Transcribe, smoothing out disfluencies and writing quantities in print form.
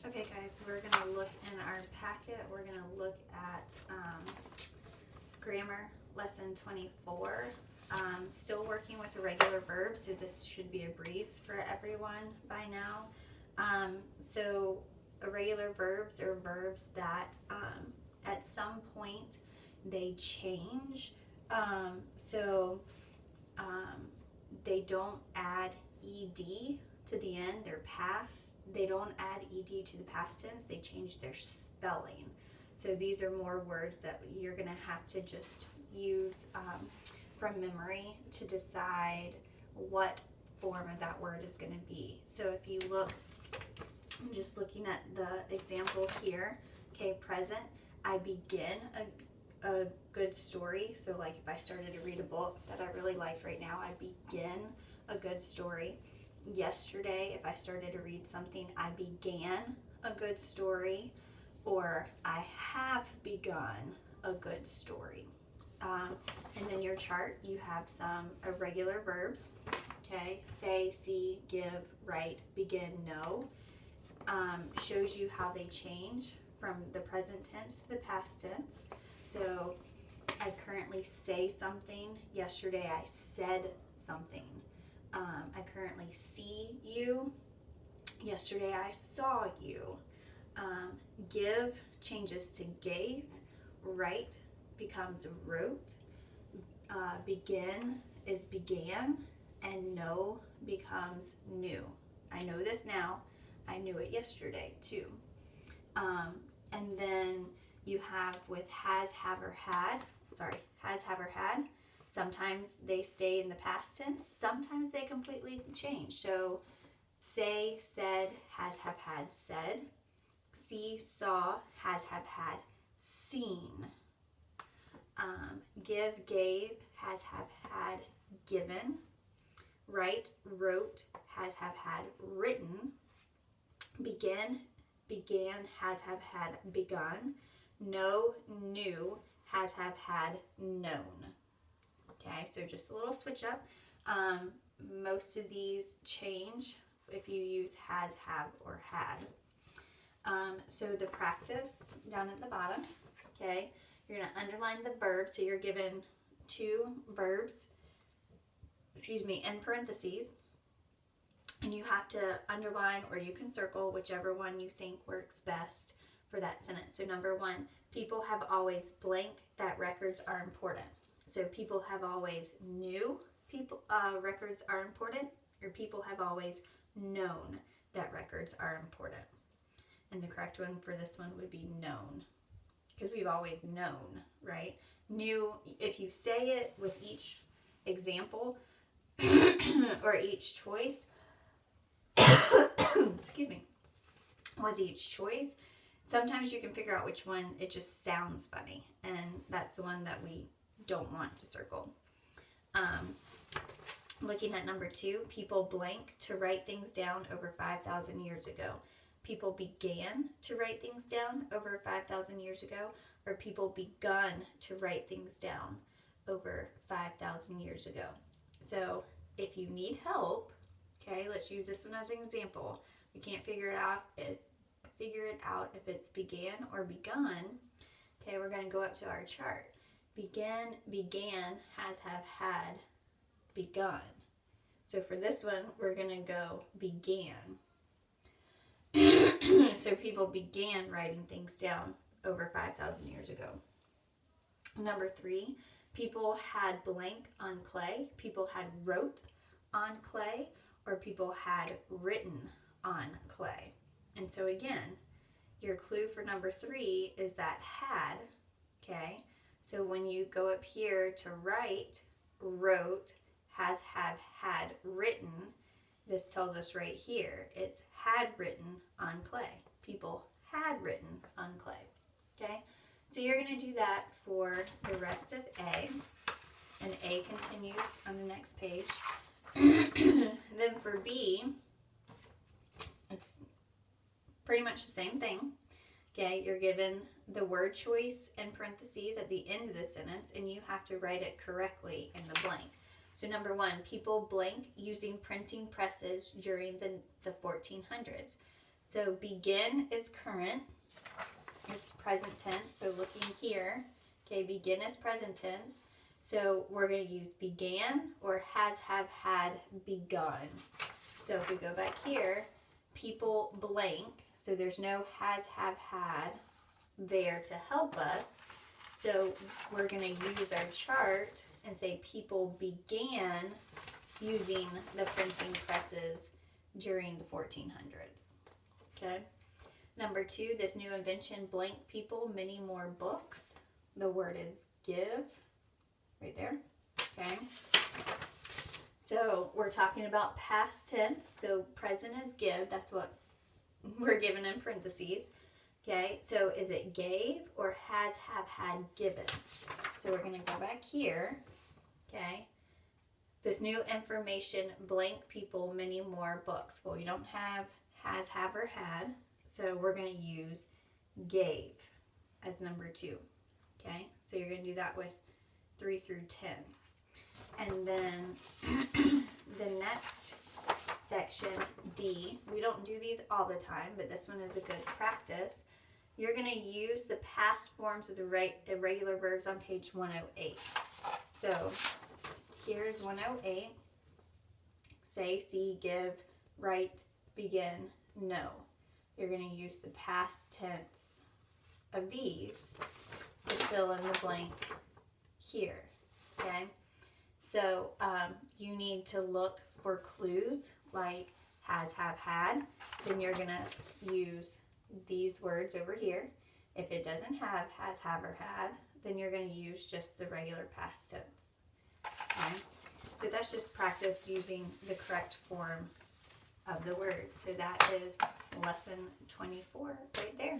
Okay, guys, so we're going to look in our packet. We're going to look at grammar lesson 24. Still working with irregular verbs, so this should be a breeze for everyone by now. So irregular verbs are verbs that at some point they change. So they don't add ed to the end, they're past. They don't add ed to the past tense, they change their spelling. So these are more words that you're going to have to just use from memory to decide what form of that word is going to be. So if you look, I'm just looking at the example here, okay, present, I begin a good story. So like if I started to read a book that I really liked right now, I begin a good story. Yesterday, if I started to read something, I began a good story, or I have begun a good story. And then your chart, you have some irregular verbs, okay? Say, see, give, write, begin, know. Shows you how they change from the present tense to the past tense. So I currently say something. Yesterday I said something. I currently see you. Yesterday I saw you. Give changes to gave. Write becomes wrote. Begin is began. And know becomes knew. I know this now. I knew it yesterday too. And then you have with has, have, or had. Has, have, or had. Sometimes they stay in the past tense. Sometimes they completely change. So say, said, has, have, had, said. See, saw, has, have, had, seen. Give, gave, has, have, had, given. Write, wrote, has, have, had, written. Begin, began, has, have, had, begun. Know, knew, has, have, had, known. Okay, so just a little switch up. Most of these change if you use has, have, or had. So the practice down at the bottom, okay, you're going to underline the verb. So you're given two verbs, in parentheses. And you have to underline, or you can circle whichever one you think works best for that sentence. So number one, people have always blank that records are important. So people have always knew records are important, or people have always known that records are important. And the correct one for this one would be known, because we've always known, right? Knew, if you say it with each example or each choice, excuse me, with each choice, sometimes you can figure out which one it just sounds funny, and that's the one that we don't want to circle. Looking at number two, people blank to write things down over 5,000 years ago. People began to write things down over 5,000 years ago, or people begun to write things down over 5,000 years ago. So if you need help, okay, let's use this one as an example. We can't figure it out if it's began or begun. Okay, we're going to go up to our chart. Begin, began, has, have, had, begun. So for this one, we're going to go began. So people began writing things down over 5,000 years ago. Number three, people had blank on clay. People had wrote on clay, or people had written on clay. And so again, your clue for number three is that had, okay? So when you go up here to write, wrote, has, have, had, written, this tells us right here, it's had written on clay. People had written on clay, okay? So you're going to do that for the rest of A, and A continues on the next page. Then for B, it's pretty much the same thing. Okay, you're given the word choice in parentheses at the end of the sentence, and you have to write it correctly in the blank. So number one, people blank using printing presses during the 1400s. So begin is current. It's present tense. So looking here, okay, begin is present tense. So we're going to use began or has, have, had, begun. So if we go back here, people blank. So there's no has, have, had there to help us. So we're going to use our chart and say people began using the printing presses during the 1400s. Okay. Number 2, this new invention, blank people, many more books. The word is give, right there. Okay. So we're talking about past tense. So present is give. That's what we're given in parentheses. Okay. So is it gave or has, have, had, given? So we're going to go back here. Okay. This new information, blank people, many more books. Well, we don't have has, have, or had. So we're going to use gave as number 2. Okay, so you're going to do that with 3 through 10. And then the next section, D, we don't do these all the time, but this one is a good practice. You're going to use the past forms of the irregular verbs on page 108. So here's 108. Say, see, give, write, begin, know. You're going to use the past tense of these to fill in the blank here. Okay? So you need to look for clues like has, have, had. Then you're going to use these words over here. If it doesn't have has, have, or had, then you're going to use just the regular past tense. Okay? So that's just practice using the correct form of the words. So that is lesson 24 right there.